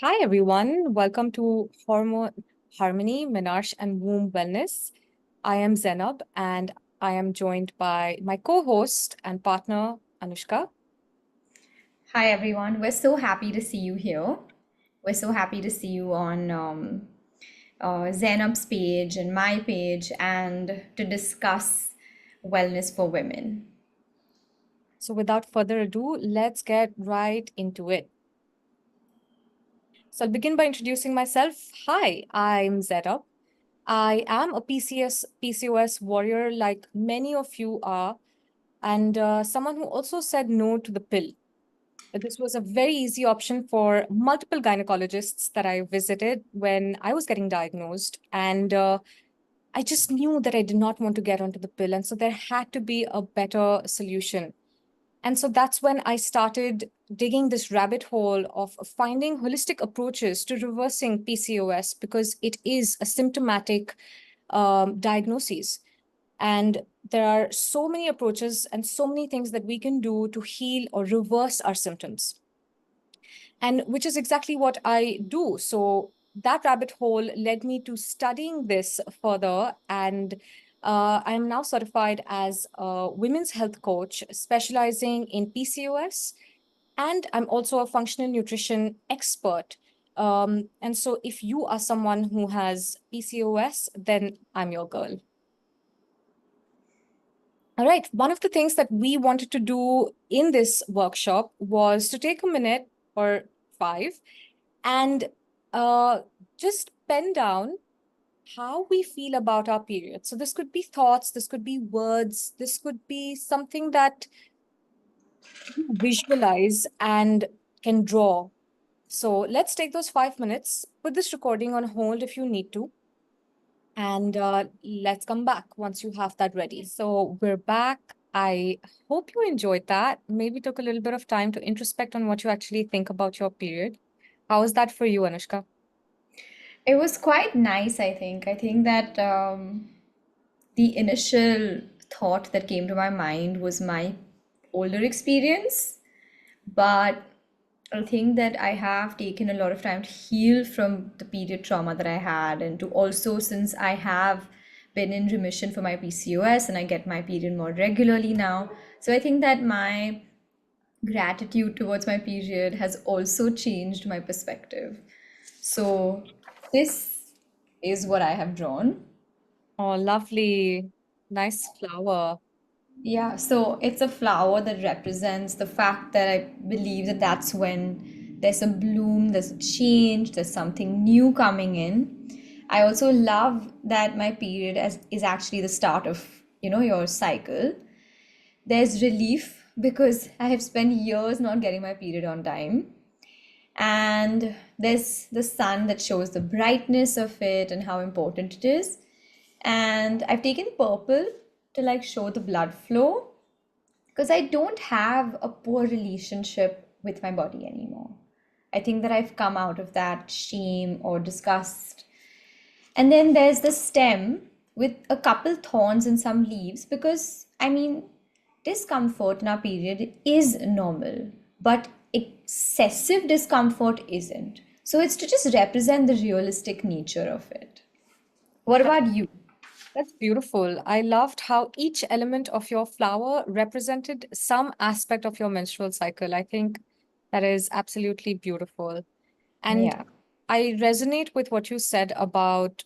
Hi, everyone. Welcome to Hormone Harmony, Menarche and Womb Wellness. I am Zainab, and I am joined by my co-host and partner, Anushka. Hi everyone, we're so happy to see you here. We're so happy to see you on Zainab's page and my page and to discuss wellness for women. So without further ado, let's get right into it. So I'll begin by introducing myself. Hi, I'm Zeta. I am a PCOS warrior like many of you are, and someone who also said no to the pill. This was a very easy option for multiple gynecologists that I visited when I was getting diagnosed. And I just knew that I did not want to get onto the pill. And so there had to be a better solution. And so that's when I started digging this rabbit hole of finding holistic approaches to reversing PCOS because it is a symptomatic diagnosis. And there are so many approaches and so many things that we can do to heal or reverse our symptoms. And which is exactly what I do. So that rabbit hole led me to studying this further. And I am now certified as a women's health coach specializing in PCOS. And I'm also a functional nutrition expert. And so if you are someone who has PCOS, then I'm your girl. All right. One of the things that we wanted to do in this workshop was to take a minute or five and uh, just pen down how we feel about our period. So this could be thoughts, this could be words, this could be something that you visualize and can draw. So let's take those 5 minutes, put this recording on hold if you need to, and let's come back once you have that ready. So we're back. I hope you enjoyed that. Maybe took a little bit of time to introspect on what you actually think about your period. How is that for you, Anushka? It was quite nice, I think. I think that the initial thought that came to my mind was my older experience, but I think that I have taken a lot of time to heal from the period trauma that I had, and to also, since I have been in remission for my PCOS and I get my period more regularly now. So I think that my gratitude towards my period has also changed my perspective. So this is what I have drawn. Oh, lovely. Nice flower. Yeah, so it's a flower that represents the fact that I believe that that's when there's a bloom, there's a change, there's something new coming in. I also love that my period is actually the start of, your cycle. There's relief because I have spent years not getting my period on time. And there's the sun that shows the brightness of it and how important it is. And I've taken purple to like show the blood flow because I don't have a poor relationship with my body anymore. I think that I've come out of that shame or disgust. And then there's the stem with a couple thorns and some leaves because, I mean, discomfort in our period is normal, but excessive discomfort isn't. So it's to just represent the realistic nature of it. What That- about you? That's beautiful. I loved how each element of your flower represented some aspect of your menstrual cycle. I think that is absolutely beautiful. And Yeah. I resonate with what you said about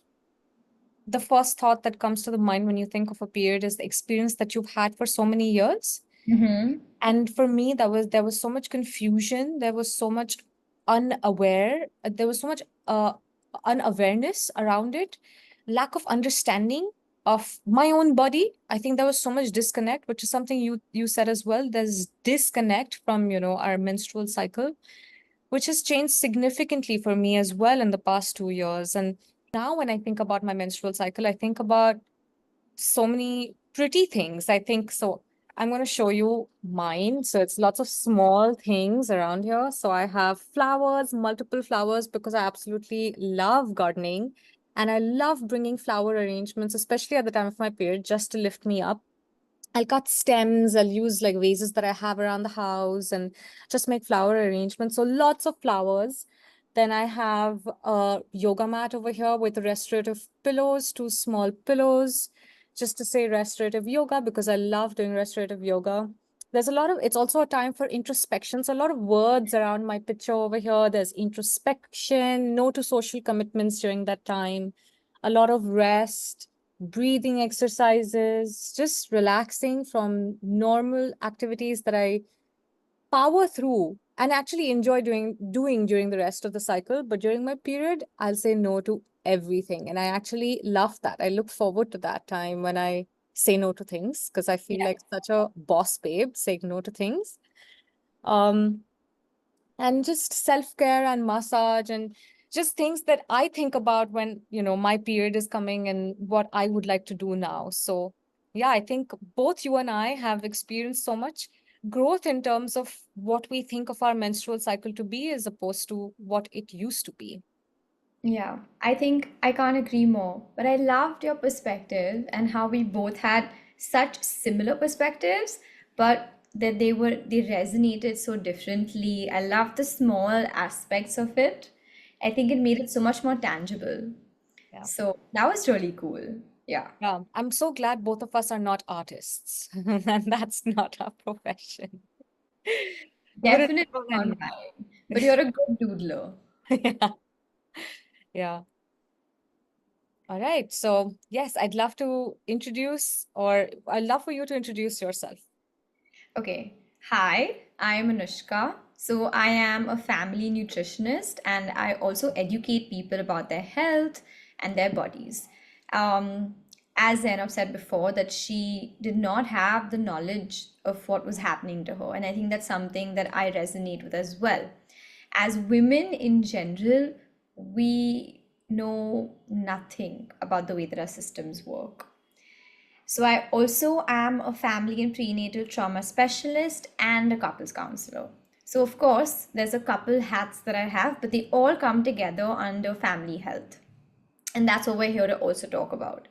the first thought that comes to the mind when you think of a period is the experience that you've had for so many years. Mm-hmm. And for me, there was so much confusion, there was so much there was so much unawareness around it, lack of understanding of my own body. I think there was so much disconnect, which is something you said as well. There's disconnect from, our menstrual cycle, which has changed significantly for me as well in the past 2 years. And now when I think about my menstrual cycle, I think about so many pretty things. I think so. I'm going to show you mine. So it's lots of small things around here. So I have flowers, multiple flowers, because I absolutely love gardening. And I love bringing flower arrangements, especially at the time of my period, just to lift me up. I'll cut stems, I'll use like vases that I have around the house and just make flower arrangements. So lots of flowers. Then I have a yoga mat over here with restorative pillows, two small pillows, just to say restorative yoga because I love doing restorative yoga. There's a lot of, it's also a time for introspection. So a lot of words around my picture over here. There's introspection, no to social commitments during that time, a lot of rest, breathing exercises, just relaxing from normal activities that I power through and actually enjoy doing during the rest of the cycle. But during my period, I'll say no to everything. And I actually love that. I look forward to that time when I say no to things because I feel Yeah. like such a boss babe saying no to things. Um, and just self-care and massage and just things that I think about when, my period is coming and what I would like to do now. So, yeah, I think both you and I have experienced so much growth in terms of what we think of our menstrual cycle to be as opposed to what it used to be. Yeah, I think I can't agree more. But I loved your perspective and how we both had such similar perspectives, but that they resonated so differently. I loved the small aspects of it. I think it made it so much more tangible. Yeah. So that was really cool. Yeah, Yeah. I'm so glad both of us are not artists. And that's not our profession. Wouldn't definitely have not any. mine. But you're a good doodler. Yeah. Yeah. All right. So, yes, I'd love to introduce, or I'd love for you to introduce yourself. Okay. Hi, I am Anushka. So, I am a family nutritionist and I also educate people about their health and their bodies. Um, as Zainab said before, that she did not have the knowledge of what was happening to her. And I think that's something that I resonate with as well. As women in general, we know nothing about the way that our systems work. So, I also am a family and prenatal trauma specialist and a couples counselor. So, of course, there's a couple hats that I have, but they all come together under family health. And that's what we're here to also talk about.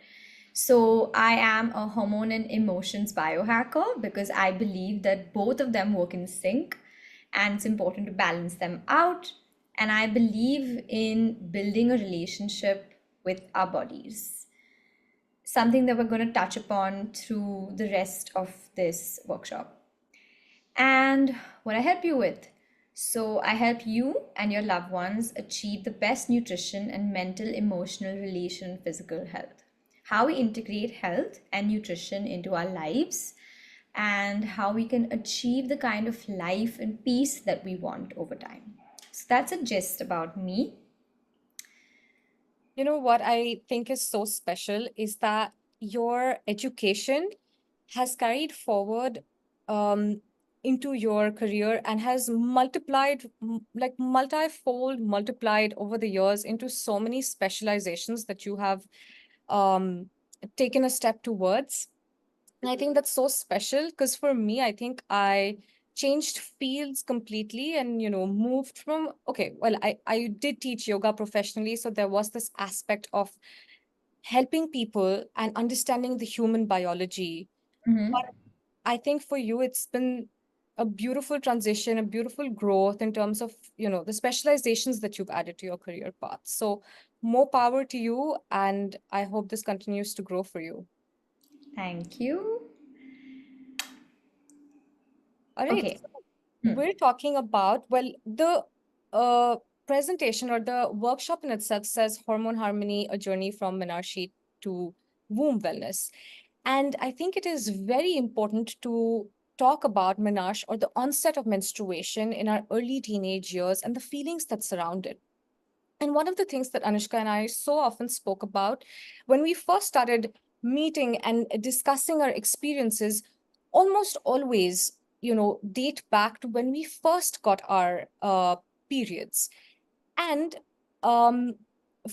So, I am a hormone and emotions biohacker because I believe that both of them work in sync and it's important to balance them out. And I believe in building a relationship with our bodies, something that we're going to touch upon through the rest of this workshop. And what I help you with. So, I help you and your loved ones achieve the best nutrition and mental, emotional, relation, and physical health. How we integrate health and nutrition into our lives, and how we can achieve the kind of life and peace that we want over time. So, that's a gist about me. You know what I think is so special is that your education has carried forward um, into your career and has multiplied, like multifold multiplied over the years into so many specializations that you have um, taken a step towards. And I think that's so special because for me, I think I changed fields completely and, moved from, okay, well, I did teach yoga professionally. So there was this aspect of helping people and understanding the human biology. But Mhm. I think for you, it's been a beautiful transition, a beautiful growth in terms of, the specializations that you've added to your career path. So more power to you. And I hope this continues to grow for you. Thank you. All right. Okay. Hmm. We're talking about, well, the uh, presentation or the workshop in itself says Hormone Harmony, a journey from Menarche to womb wellness. And I think it is very important to talk about menarche or the onset of menstruation in our early teenage years and the feelings that surround it. And one of the things that Anushka and I so often spoke about when we first started meeting and discussing our experiences, almost always, date back to when we first got our periods. And um,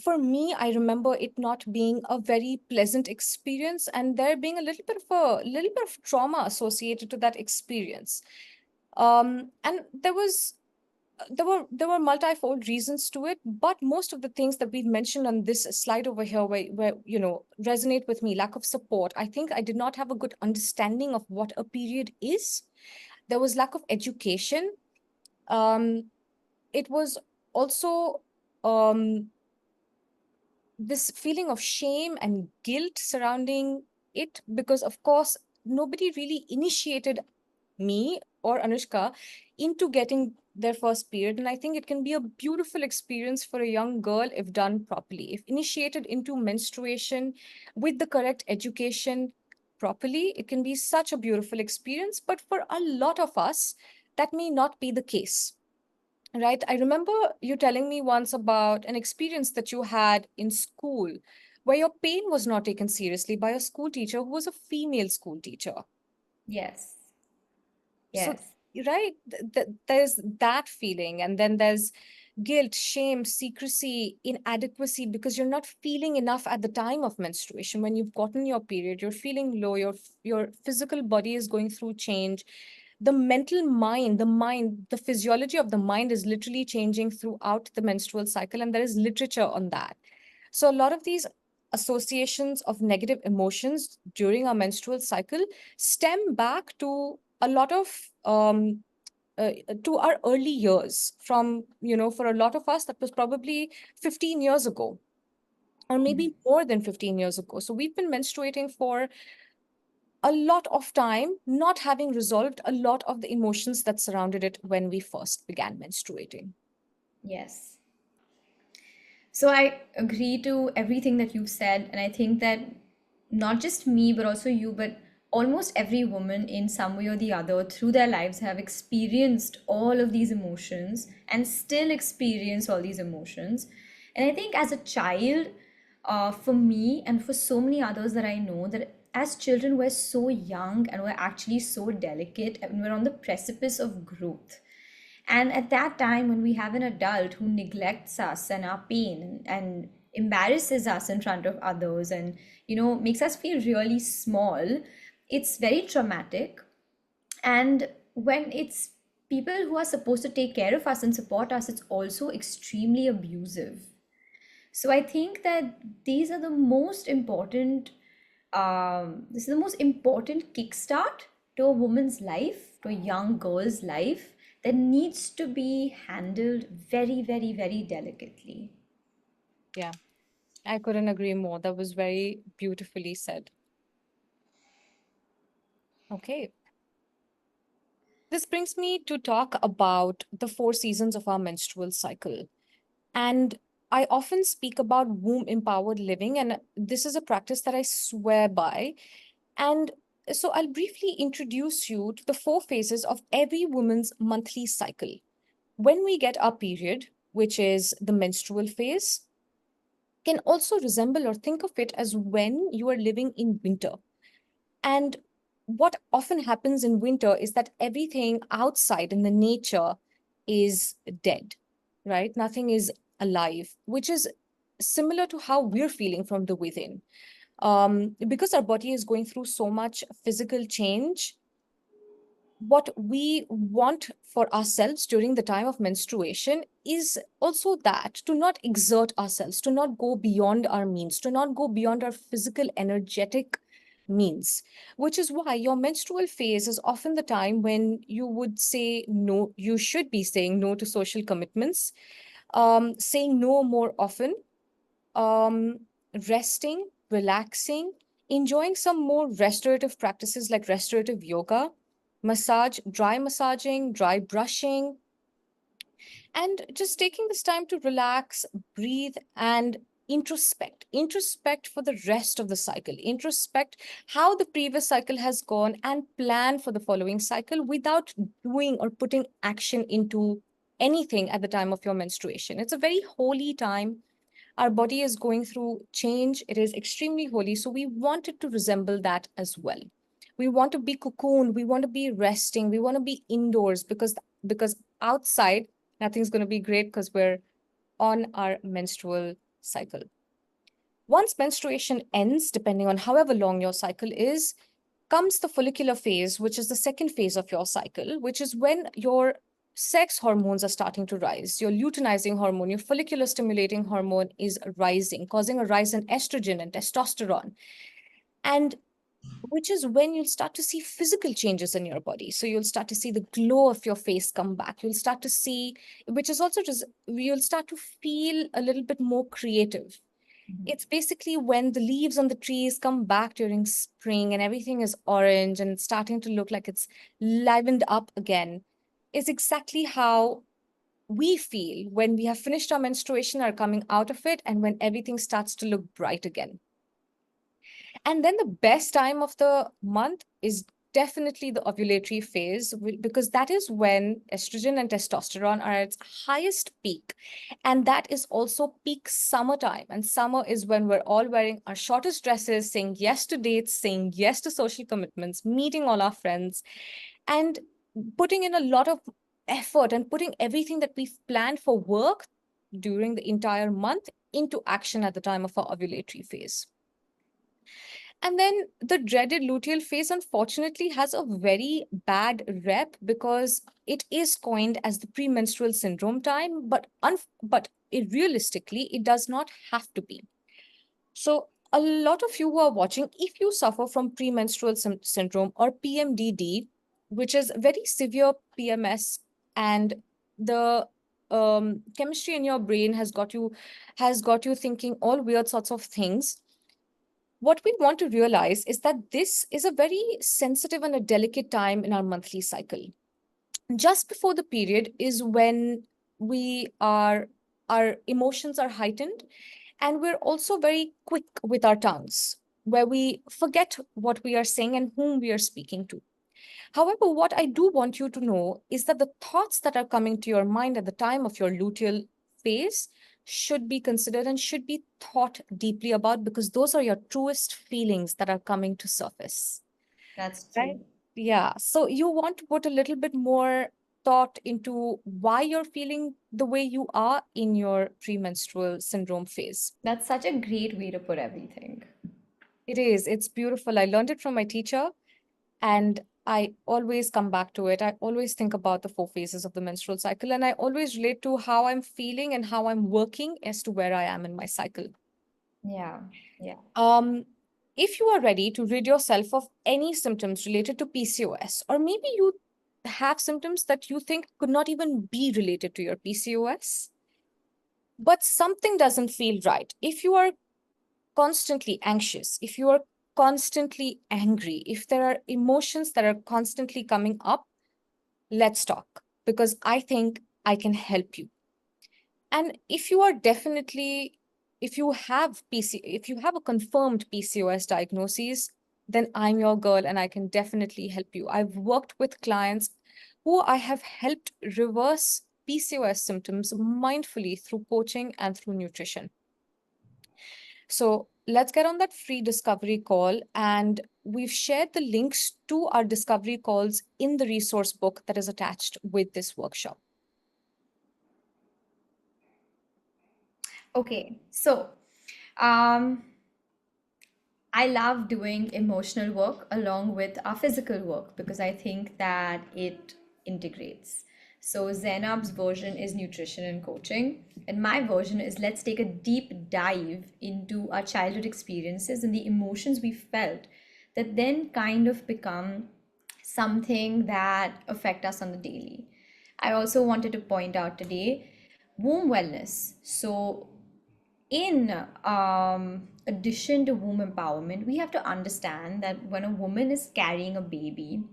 for me, I remember it not being a very pleasant experience, and there being a little bit of trauma associated to that experience. And there were multifold reasons to it, but most of the things that we've mentioned on this slide over here where resonate with me. Lack of support. I think I did not have a good understanding of what a period is. There was lack of education. It was also um, this feeling of shame and guilt surrounding it, because of course nobody really initiated me or Anushka into getting their first period. And I think it can be a beautiful experience for a young girl if done properly. If initiated into menstruation with the correct education properly, it can be such a beautiful experience. But for a lot of us, that may not be the case. Right. I remember you telling me once about an experience that you had in school where your pain was not taken seriously by a school teacher who was a female school teacher. Yes. So, Yes. right, there's that feeling. And then there's guilt, shame, secrecy, inadequacy, because you're not feeling enough at the time of menstruation. When you've gotten your period, you're feeling low, your physical body is going through change. The mental mind, the physiology of the mind is literally changing throughout the menstrual cycle. And there is literature on that. So a lot of these associations of negative emotions during our menstrual cycle stem back to a lot of uh, to our early years. From, for a lot of us, that was probably 15 years ago, or maybe more than 15 years ago. So we've been menstruating for a lot of time, not having resolved a lot of the emotions that surrounded it when we first began menstruating. Yes. So I agree to everything that you've said, and I think that not just me, but also you, but almost every woman in some way or the other through their lives have experienced all of these emotions and still experience all these emotions. And I think as a child, for me and for so many others that I know, that as children we're so young and we're actually so delicate and we're on the precipice of growth. And at that time, when we have an adult who neglects us and our pain and embarrasses us in front of others and, makes us feel really small, it's very traumatic. And when it's people who are supposed to take care of us and support us, it's also extremely abusive. So I think that these are the most important, this is the most important kickstart to a woman's life, to a young girl's life, that needs to be handled very, very, very delicately. Yeah, I couldn't agree more. That was very beautifully said. Okay. This brings me to talk about the 4 seasons of our menstrual cycle. And I often speak about womb empowered living, and this is a practice that I swear by. And so I'll briefly introduce you to the 4 phases of every woman's monthly cycle. When we get our period, which is the menstrual phase, can also resemble or think of it as when you are living in winter. And what often happens in winter is that everything outside in the nature is dead, right? Nothing is alive, which is similar to how we're feeling from the within. Because our body is going through so much physical change, what we want for ourselves during the time of menstruation is also that to not exert ourselves, to not go beyond our means, to not go beyond our physical, energetic means, which is why your menstrual phase is often the time when you would say no, you should be saying no to social commitments, saying no more often, um, resting, relaxing, enjoying some more restorative practices like restorative yoga, dry massaging, dry brushing, and just taking this time to relax, breathe, and introspect. Introspect for the rest of the cycle. Introspect how the previous cycle has gone and plan for the following cycle without doing or putting action into anything at the time of your menstruation. It's a very holy time. Our body is going through change. It is extremely holy. So we want it to resemble that as well. We want to be cocooned. We want to be resting. We want to be indoors because outside nothing's going to be great because we're on our menstrual cycle. Once menstruation ends, depending on however long your cycle is, comes the follicular phase, which is the second phase of your cycle, which is when your sex hormones are starting to rise. Your luteinizing hormone, your follicular stimulating hormone is rising, causing a rise in estrogen and testosterone. And which is when you'll start to see physical changes in your body. So you'll start to see the glow of your face come back. You'll start to see, which is also just, you'll start to feel a little bit more creative. It's basically when the leaves on the trees come back during spring and everything is orange and it's starting to look like it's livened up again. Is exactly how we feel when we have finished our menstruation, are coming out of it, and when everything starts to look bright again. And then the best time of the month is definitely the ovulatory phase, because that is when estrogen and testosterone are at its highest peak. And that is also peak summertime. And summer is when we're all wearing our shortest dresses, saying yes to dates, saying yes to social commitments, meeting all our friends, and putting in a lot of effort and putting everything that we've planned for work during the entire month into action at the time of our ovulatory phase. And then the dreaded luteal phase, unfortunately, has a very bad rep because it is coined as the premenstrual syndrome time, but realistically, it does not have to be. So, a lot of you who are watching, if you suffer from premenstrual syndrome or PMDD, which is very severe PMS, and the chemistry in your brain has got you thinking all weird sorts of things. What we want to realize is that this is a very sensitive and a delicate time in our monthly cycle. Just before the period is when we are our emotions are heightened, and we're also very quick with our tongues, where we forget what we are saying and whom we are speaking to. However, what I do want you to know is that the thoughts that are coming to your mind at the time of your luteal phase should be considered and should be thought deeply about, because those are your truest feelings that are coming to surface. That's Right? true. Yeah. So you want to put a little bit more thought into why you're feeling the way you are in your premenstrual syndrome phase. That's such a great way to put everything. It is. It's beautiful. I learned it from my teacher, and I always come back to it. I always think about the four phases of the menstrual cycle, and I always relate to how I'm feeling and how I'm working as to where I am in my cycle. Yeah, yeah. Um, if you are ready to rid yourself of any symptoms related to PCOS, or maybe you have symptoms that you think could not even be related to your PCOS, but something doesn't feel right. If you are constantly anxious, if you are constantly angry, if there are emotions that are constantly coming up, let's talk, because I think I can help you. And if you are definitely, if you have a confirmed PCOS diagnosis, then I'm your girl and I can definitely help you. I've worked with clients who I have helped reverse PCOS symptoms mindfully through coaching and through nutrition. So let's get on that free discovery call. And we've shared the links to our discovery calls in the resource book that is attached with this workshop. Okay, so um, I love doing emotional work along with our physical work because I think that it integrates. So Zainab's version is nutrition and coaching, and my version is let's take a deep dive into our childhood experiences and the emotions we felt that then kind of become something that affect us on the daily. I also wanted to point out today womb wellness. So in addition to womb empowerment, we have to understand that when a woman is carrying a baby,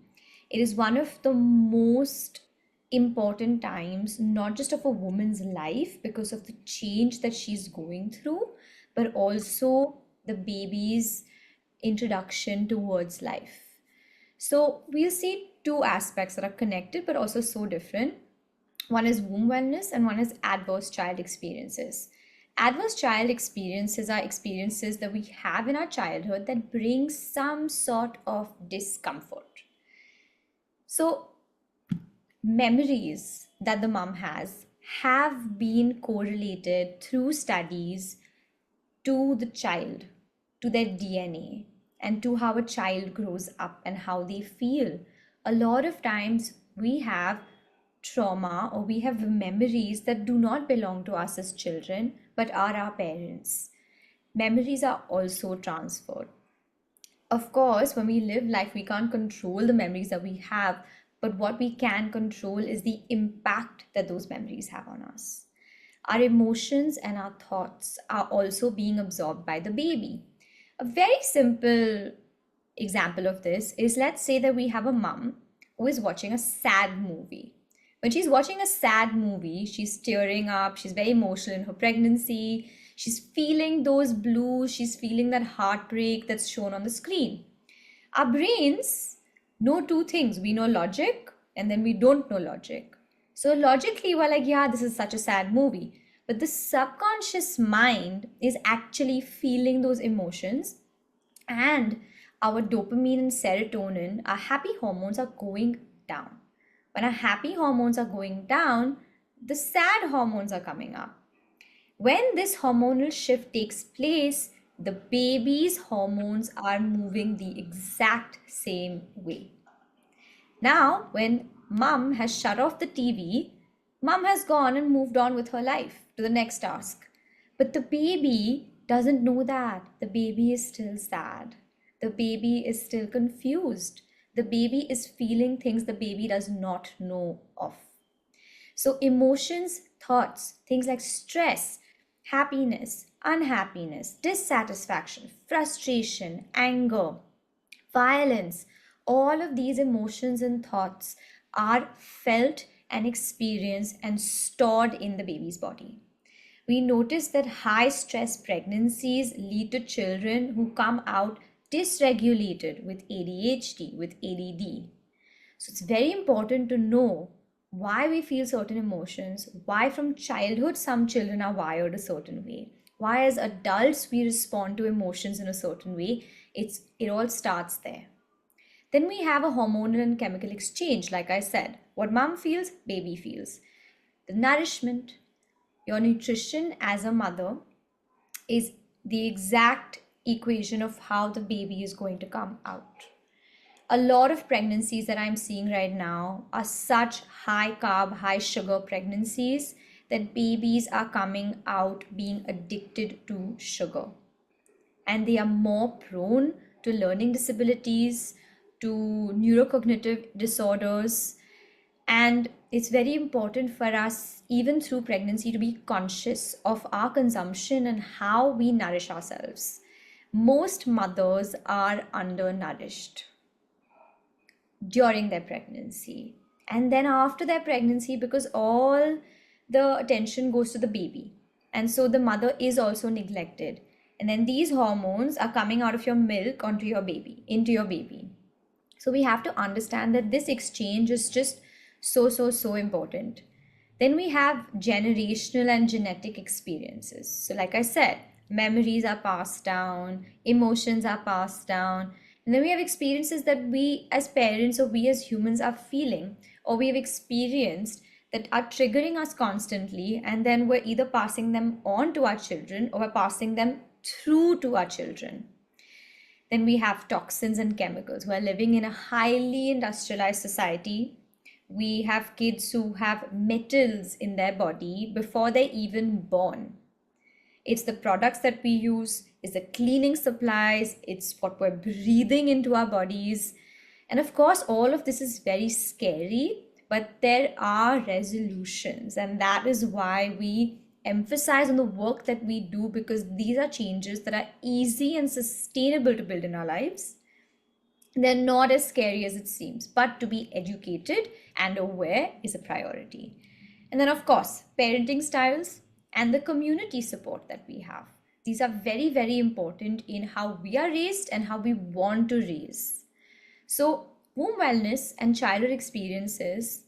it is one of the most important times, not just of a woman's life because of the change that she's going through, but also the baby's introduction towards life. So we'll see two aspects that are connected but also so different. One is womb wellness and one is adverse child experiences. Adverse child experiences are experiences that we have in our childhood that bring some sort of discomfort. So, memories that the mom has have been correlated through studies to the child, to their DNA, and to how a child grows up and how they feel. A lot of times we have trauma or we have memories that do not belong to us as children but are our parents. Memories are also transferred. Of course, when we live life, we can't control the memories that we have, but what we can control is the impact that those memories have on us. Our emotions and our thoughts are also being absorbed by the baby. A very simple example of this is, let's say that we have a mom who is watching a sad movie. When she's watching a sad movie, she's tearing up, she's very emotional in her pregnancy, she's feeling those blues, she's feeling that heartbreak that's shown on the screen. Our brains know two things: we know logic and then we don't know logic. So, logically, we're like, yeah, this is such a sad movie. But the subconscious mind is actually feeling those emotions, and our dopamine and serotonin, our happy hormones, are going down. When our happy hormones are going down, the sad hormones are coming up. When this hormonal shift takes place, the baby's hormones are moving the exact same way. Now, when mom has shut off the TV, mom has gone and moved on with her life to the next task. But the baby doesn't know that. The baby is still sad. The baby is still confused. The baby is feeling things the baby does not know of. So, emotions, thoughts, things like stress, happiness, unhappiness, dissatisfaction, frustration, anger, violence, all of these emotions and thoughts are felt and experienced and stored in the baby's body. We notice that high stress pregnancies lead to children who come out dysregulated with ADHD, with ADD. So it's very important to know why we feel certain emotions, why from childhood some children are wired a certain way, why as adults we respond to emotions in a certain way. It all starts there. Then we have a hormonal and chemical exchange, like I said. What mom feels, baby feels. The nourishment, your nutrition as a mother is the exact equation of how the baby is going to come out. A lot of pregnancies that I'm seeing right now are such high carb, high sugar pregnancies that babies are coming out being addicted to sugar. And they are more prone to learning disabilities, to neurocognitive disorders. And it's very important for us, even through pregnancy, to be conscious of our consumption and how we nourish ourselves. Most mothers are undernourished during their pregnancy and then after their pregnancy, because all the attention goes to the baby, and so the mother is also neglected, and then these hormones are coming out of your milk onto your baby, into your baby. So we have to understand that this exchange is just so important. Then we have generational and genetic experiences. So, like I said, memories are passed down, emotions are passed down. And then we have experiences that we as parents or we as humans are feeling or we have experienced that are triggering us constantly. And then we're either passing them on to our children or we're passing them through to our children. Then we have toxins and chemicals. We're living in a highly industrialized society. We have kids who have metals in their body before they're even born. It's the products that we use, it's the cleaning supplies, it's what we're breathing into our bodies. And of course, all of this is very scary, but there are resolutions. And that is why we emphasize on the work that we do, because these are changes that are easy and sustainable to build in our lives. They're not as scary as it seems, but to be educated and aware is a priority. And then, of course, parenting styles and the community support that we have. These are very important in how we are raised and how we want to raise. So, womb wellness and childhood experiences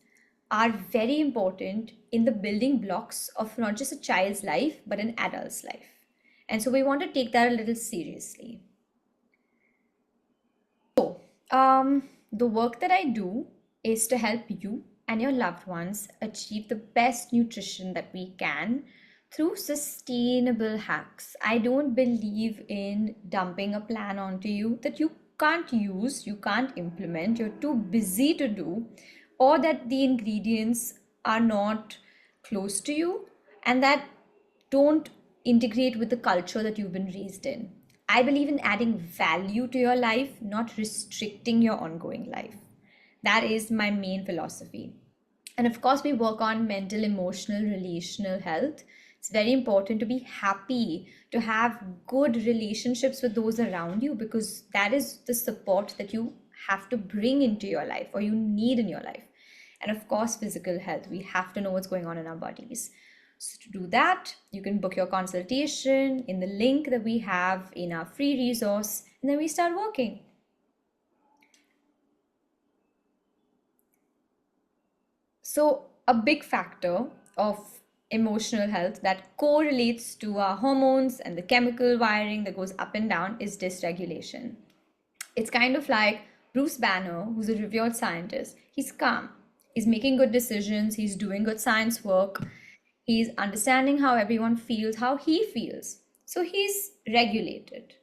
are very important in the building blocks of not just a child's life, but an adult's life. And so, we want to take that a little seriously. The work that I do is to help you and your loved ones achieve the best nutrition that we can through sustainable hacks. I don't believe in dumping a plan onto you that you can't use, you can't implement, you're too busy to do, or that the ingredients are not close to you and that don't integrate with the culture that you've been raised in. I believe in adding value to your life, not restricting your ongoing life. That is my main philosophy. And of course, we work on mental, emotional, relational health. It's very important to be happy, to have good relationships with those around you, because that is the support that you have to bring into your life or you need in your life. And of course, physical health. We have to know what's going on in our bodies. So, to do that, you can book your consultation in the link that we have in our free resource, and then we start working. So, a big factor of emotional health that correlates to our hormones and the chemical wiring that goes up and down is dysregulation. It's kind of like Bruce Banner, who's a revered scientist. He's calm, he's making good decisions, he's doing good science work, he's understanding how everyone feels, how he feels. So, he's regulated,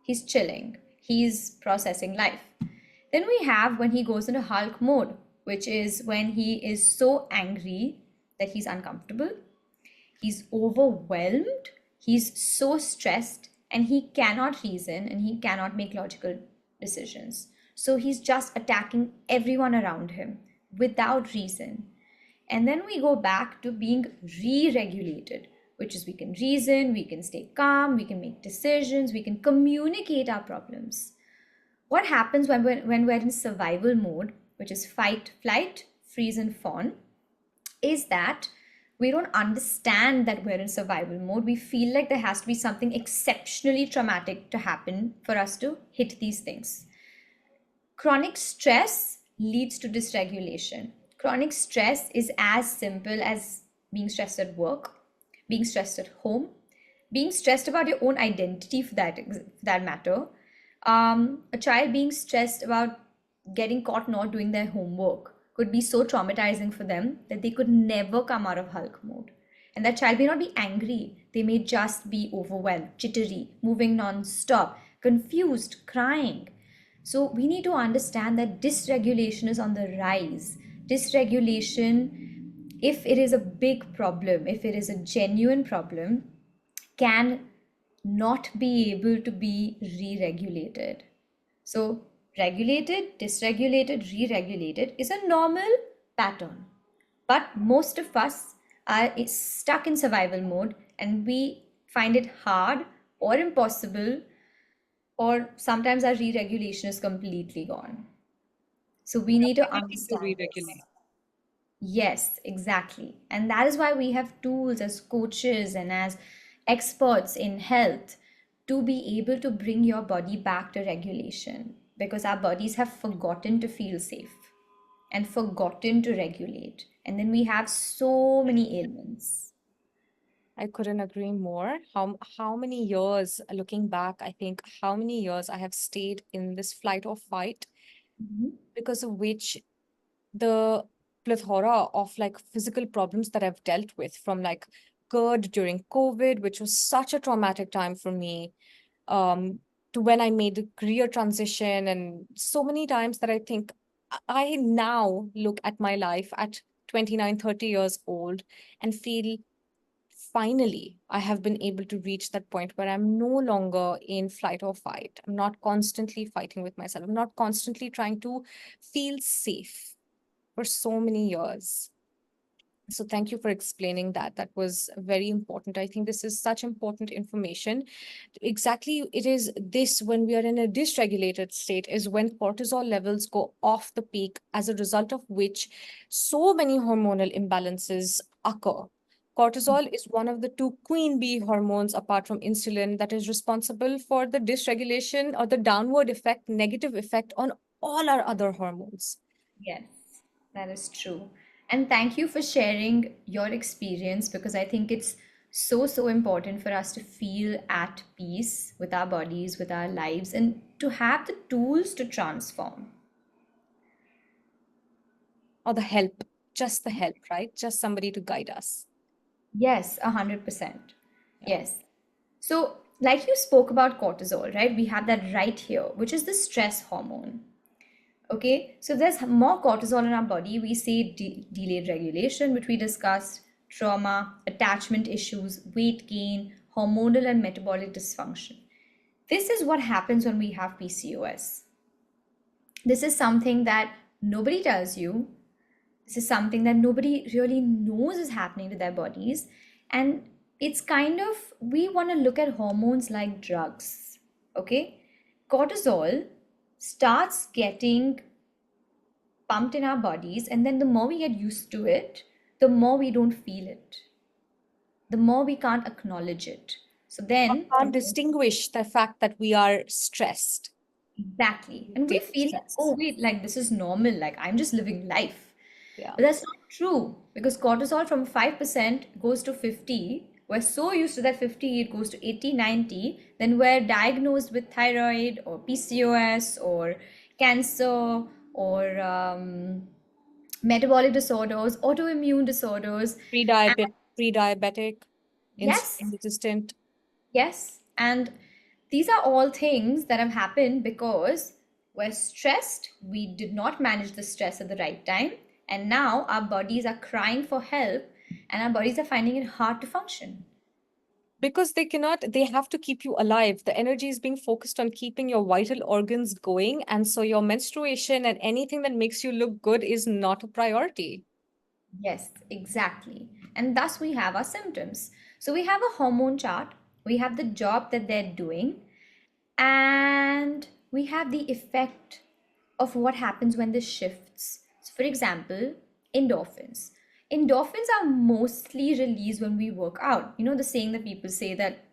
he's chilling, he's processing life. Then we have when he goes into Hulk mode, which is when he is so angry that he's uncomfortable, he's overwhelmed, he's so stressed, and he cannot reason and he cannot make logical decisions. So he's just attacking everyone around him without reason. And then we go back to being re regulated, which is we can reason, we can stay calm, we can make decisions, we can communicate our problems. What happens when we're in survival mode, which is fight, flight, freeze, and fawn, is that we don't understand that we're in survival mode. We feel like there has to be something exceptionally traumatic to happen for us to hit these things. Chronic stress leads to dysregulation. Chronic stress is as simple as being stressed at work, being stressed at home, being stressed about your own identity for that matter. A child being stressed about getting caught not doing their homework could be so traumatizing for them that they could never come out of Hulk mode. And that child may not be angry, they may just be overwhelmed, jittery, moving non-stop, confused, crying. So we need to understand that dysregulation is on the rise. Dysregulation, if it is a big problem, if it is a genuine problem, can not be able to be re-regulated. So regulated, dysregulated, re-regulated is a normal pattern. But most of us are stuck in survival mode and we find it hard or impossible, or sometimes our re-regulation is completely gone. So we need to Ability to understand this. re-regulate. Yes, exactly. And that is why we have tools as coaches and as experts in health to be able to bring your body back to regulation, because our bodies have forgotten to feel safe and forgotten to regulate. And then we have so many ailments. I couldn't agree more. How many years, looking back, I think how many years I have stayed in this flight or fight, Mhm. because of which the plethora of like physical problems that I've dealt with, from like GERD during COVID, which was such a traumatic time for me, um, to when I made a career transition, and so many times that I think I now look at my life at 29, 30 years old and feel finally I have been able to reach that point where I'm no longer in flight or fight. I'm not constantly fighting with myself. I'm not constantly trying to feel safe for so many years. So thank you for explaining that. That was very important. I think this is such important information. Exactly, it is this when we are in a dysregulated state is when cortisol levels go off the peak, as a result of which so many hormonal imbalances occur. Cortisol is one of the two queen bee hormones apart from insulin that is responsible for the dysregulation or the downward effect, negative effect on all our other hormones. Yes, that is true. And thank you for sharing your experience, because I think it's so important for us to feel at peace with our bodies, with our lives, and to have the tools to transform. Or the help, just the help, right? Just somebody to guide us. Yes, 100%. Yeah. Yes. So, like you spoke about cortisol, right? We have that right here, which is the stress hormone. Okay, so there's more cortisol in our body. We see delayed regulation, which we discussed, trauma, attachment issues, weight gain, hormonal and metabolic dysfunction. This is what happens when we have PCOS. This is something that nobody tells you. This is something that nobody really knows is happening to their bodies. And it's kind of, we want to look at hormones like drugs. Okay? Cortisol starts getting pumped in our bodies, and then the more we get used to it, the more we don't feel it, the more we can't acknowledge it. So then, Can't distinguish the fact that we are stressed. exactly. And we State of feel like, stress. oh, wait, like this is normal, like I'm just living life. Yeah. But that's not true because cortisol from 5% goes to 50. We're so used to that 50, it goes to 80, 90. Then we're diagnosed with thyroid or PCOS or cancer or metabolic disorders, autoimmune disorders. And Pre-diabetic, yes, insulin resistant. yes. And these are all things that have happened because we're stressed. We did not manage the stress at the right time. And now our bodies are crying for help and our bodies are finding it hard to function. Because they have to keep you alive. The energy is being focused on keeping your vital organs going. And so your menstruation and anything that makes you look good is not a priority. Yes, exactly. And thus we have our symptoms. So we have a hormone chart, we have the job that they're doing, and we have the effect of what happens when this shifts. So for example, endorphins. Endorphins are mostly released when we work out. You know the saying that people say that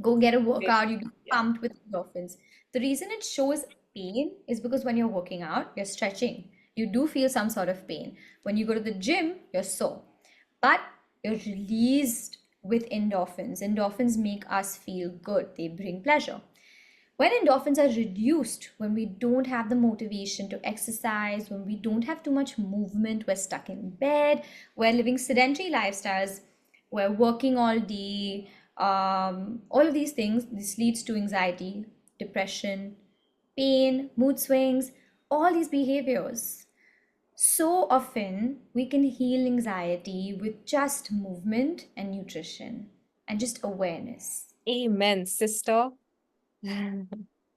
go get a Okay. workout, you get Yeah. pumped with endorphins. The reason it shows pain is because when you're working out, you're stretching. You do feel some sort of pain. When you go to the gym, you're sore. But you're released with endorphins. Endorphins make us feel good, they bring pleasure. When endorphins are reduced, when we don't have the motivation to exercise, when we don't have too much movement, we're stuck in bed, we're living sedentary lifestyles, we're working all day, all of these things, this leads to anxiety, depression, pain, mood swings, all these behaviors. So often, we can heal anxiety with just movement and nutrition and just awareness. Amen, sister.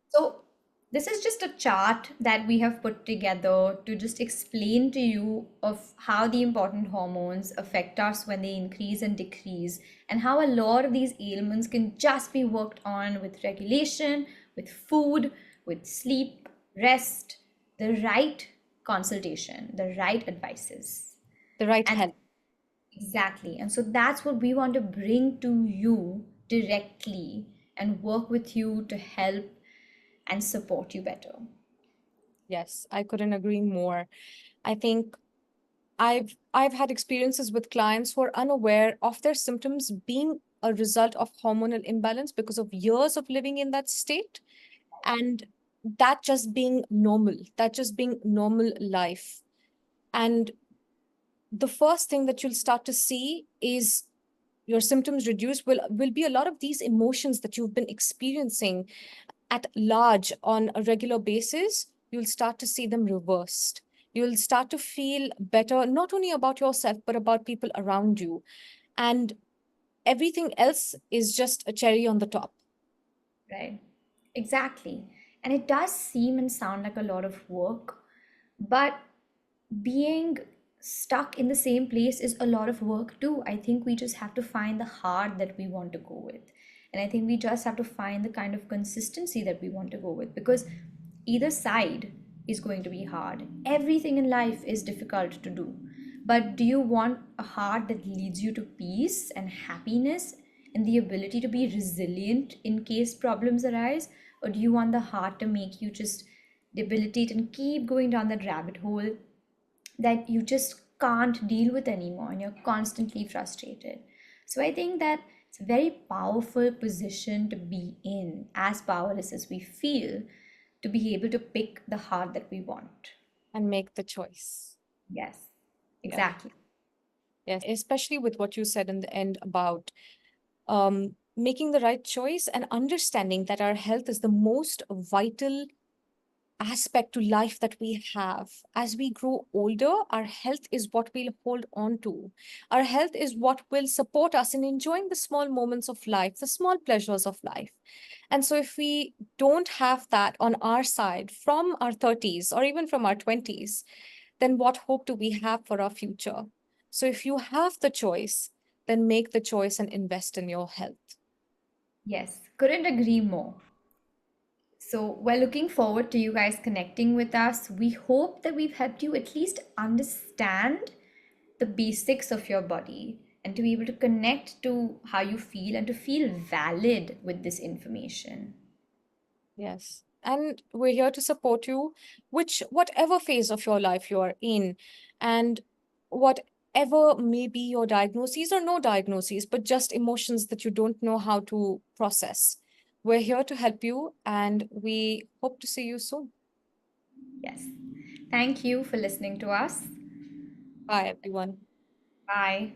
So, this is just a chart that we have put together to just explain to you of how the important hormones affect us when they increase and decrease, and how a lot of these ailments can just be worked on with regulation, with food, with sleep, rest, the right consultation, the right advices. The right And help. exactly. And so that's what we want to bring to you directly and work with you to help and support you better. Yes, I couldn't agree more. I think I've had experiences with clients who are unaware of their symptoms being a result of hormonal imbalance because of years of living in that state, and that just being normal life. And the first thing that you'll start to see is your symptoms reduce will be a lot of these emotions that you've been experiencing at large on a regular basis. You'll start to see them reversed. You'll start to feel better, not only about yourself, but about people around you. And everything else is just a cherry on the top. Right. Exactly. And it does seem and sound like a lot of work, but being stuck in the same place is a lot of work too. I think we just have to find the heart that we want to go with. And I think we just have to find the kind of consistency that we want to go with because either side is going to be hard. Everything in life is difficult to do. But do you want a heart that leads you to peace and happiness and the ability to be resilient in case problems arise? Or do you want the heart to make you just debilitate and keep going down that rabbit hole that you just can't deal with anymore and you're constantly frustrated? So I think that it's a very powerful position to be in, as powerless as we feel, to be able to pick the heart that we want. And make the choice. Yes, Yeah. exactly. Yes. Especially with what you said in the end about making the right choice and understanding that our health is the most vital aspect to life that we have. As we grow older, our health is what we'll hold on to. Our health is what will support us in enjoying the small moments of life, the small pleasures of life. And so, if we don't have that on our side from our 30s or even from our 20s, then what hope do we have for our future? So, if you have the choice, then make the choice and invest in your health. Yes, couldn't agree more. So, we're looking forward to you guys connecting with us. We hope that we've helped you at least understand the basics of your body and to be able to connect to how you feel and to feel valid with this information. Yes. And we're here to support you, whatever phase of your life you are in, and whatever may be your diagnoses or no diagnoses, but just emotions that you don't know how to process. We're here to help you, and we hope to see you soon. Yes. Thank you for listening to us. Bye, everyone. Bye.